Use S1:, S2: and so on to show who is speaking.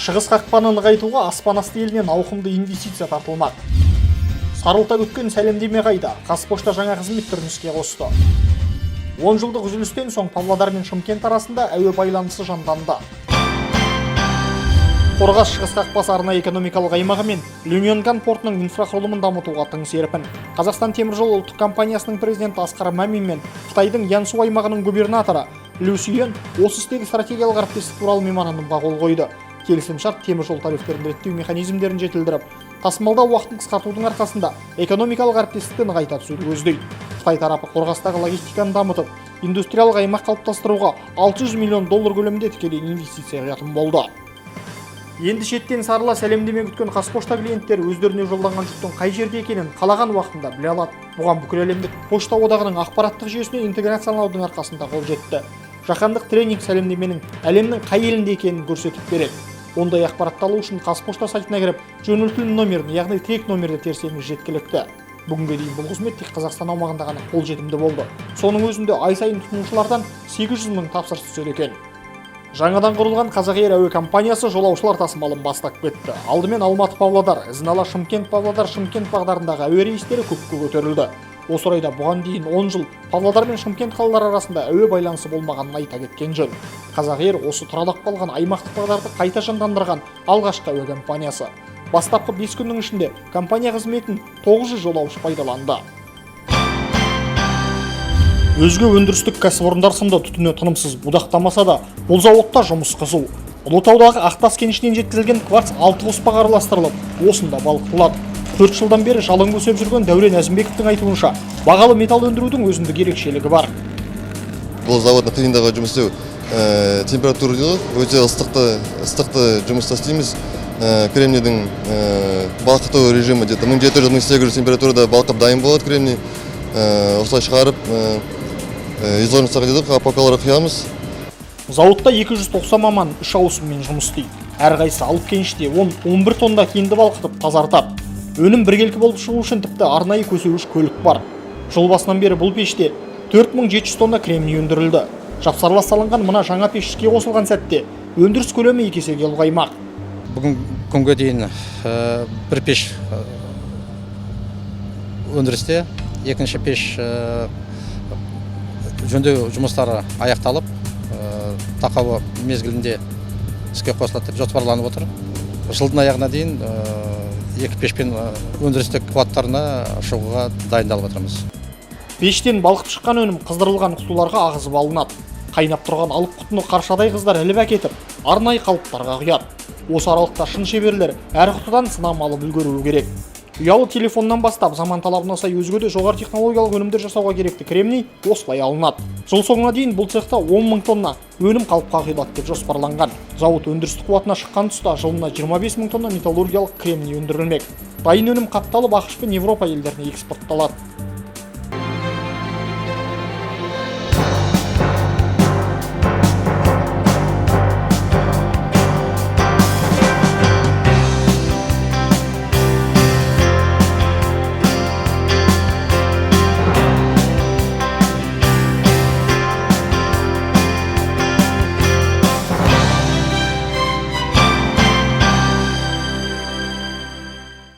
S1: Шығыс қақпаны нығайтуға аспан асты елінен ауқымды инвестиция тартылмақ. Сарылта өткен сәлемдеме қайда? Қазпошта жаңа қызмет түрін іске қосты. 10 жылдық үзілістен соң Павлодар мен Шымкент арасында әуе байланысы жанданды. Қорғас шығыс қақпасы арнайы экономикалық аймағы мен Люньонган портының инфрақұрылымын дамытуға тың серпін. Қазақстан теміржол ұлттық компаниясының президенті Асқар Мамин мен Қытайдың Янсу аймағының губернаторы Лю Сюен осы істегі стратегиялық әріптестік туралы меморандумға қол қойды. Келісімшарт теміржол тарифтерін реттеу механизмдерін жетілдіріп, тасымалдау уақытын қысқартудың арқасында экономикалық әріптестікті нығайта түсуді көздейді. Қытай тарапы Қорғастағы логистиканы дамытып, индустриялық аймақ қалыптастыруға $600 миллион көлемінде тікелей инвестиция құятын болды. Енді шеттен сарыла сәлемдеме күткен Қазпошта клиенттері өздеріне жолданған жүктің қай жерде екенін қалаған уақытында біле алады. Бұған бүкіл әлемдік пошта одағының ақпараттық жүйесіне интеграциялаудың арқасында қол жетті. Жаһандық тренинг сәлемдеменің әлемнің қай елінде екенін көрсетіп береді. Ондай ақпаратты алу үшін Қазпошта сайтына кіріп, жөнелтілім номерін, яғни тірек нөмірді терсеңіз жеткілікті. Бүгінге дейін бұл қызмет тек Қазақстан аумағында ғана қолжетімді болды. Соның өзінде ай сайын тұтынушылардан 800 мың тапсырыс түседі екен. Жаңадан құрылған Қазақэйр әуе компаниясы жолаушылар тасымалын бастап кетті. Алдымен Алматы-Павлодар, ізін ала Шымкент-Павлодар, Шымкент бағдарындағы әуе рейстері көкке көтерілді. Осы орайда бұған дейін 10 жыл Павлодар мен Шымкент қалалары арасында әуе байланысы болмағанын айта кеткен жөн. Қазақэйр осы тұралап қалған аймақтық бағдарды қайта жандандырған алғашқы әуе компаниясы. Бастапқы 5 күннің ішінде компания қызметін 900 жолаушы пайдаланды. Өзге өндірістік кәсіпорындар сынды түтіні тынымсыз будақтамаса да, бұл зауытта жұмыс қызу. Ұлытаудағы Ақтас кенішінен жеткізілген кварц 6 қоспаға араластырылып, осында балқытылады. 4 жылдан бері жалын көсеп жүрген Дәурен Әзімбековтің айтуынша, бағалы металл өндірудің өзіндік ерекшелігі бар.
S2: Бұл зауытта қиындағы жұмыс істеу температура өте ыстықты жұмыста істейміз. Кремнийдің балқыту режимі 1700-1800 температурада балқып дайын болады кремний. Осылай шығарып, изоляцияға дедік, апакалары құямыз.
S1: Зауытта 290 маман 3 ауысыммен жұмыс істейді. Әрқайсысы алып кеніште 10-11 тонна кенді балқытып тазартады. Өнім біркелкі болып шығу үшін тіпті арнайы көсеуіш көлік бар. Жыл басынан бері бұл пеште 4700 тонна кремний өндірілді. Жапсарлас салынған мына жаңа пеш іске қосылған сәтте өндіріс көлемі 2 есеге ұлғаймақ.
S3: Бүгін күнге дейін бір пеш өндірісте, екінші пеш жөндеу жұмыстары аяқталып, тақауы мезгілінде іске қосылады деп жоспарланып отыр. Жылдың аяғына дейін екі пешпен өндірістік қуаттарына шығуға дайындалып отырмыз.
S1: Пештен балқып шыққан өнім қыздырылған құтыларға ағызып алынады. Қайнап тұрған алып құтыны қаршадай қыздар іліп әкетіп, арнайы қалыптарға құяды. Осы аралықта шын шеберлер әр құтыдан сынам алып үлгеруі керек. Ұялы телефоннан бастап заман талабына сай өзге де жоғары технологиялық өнімдер жасауға керекті кремний осылай алынады. Жыл соңына дейін бұл цехта 10 мың тонна өнім қалыпқа құйылады деп жоспарланған. Зауыт өндірістік қуатына шыққан тұста жылына 25 мың тонна металлургиялық кремний өндірілмек. Дайын өнім қапталып ақш пен Европа елдеріне экспортталады.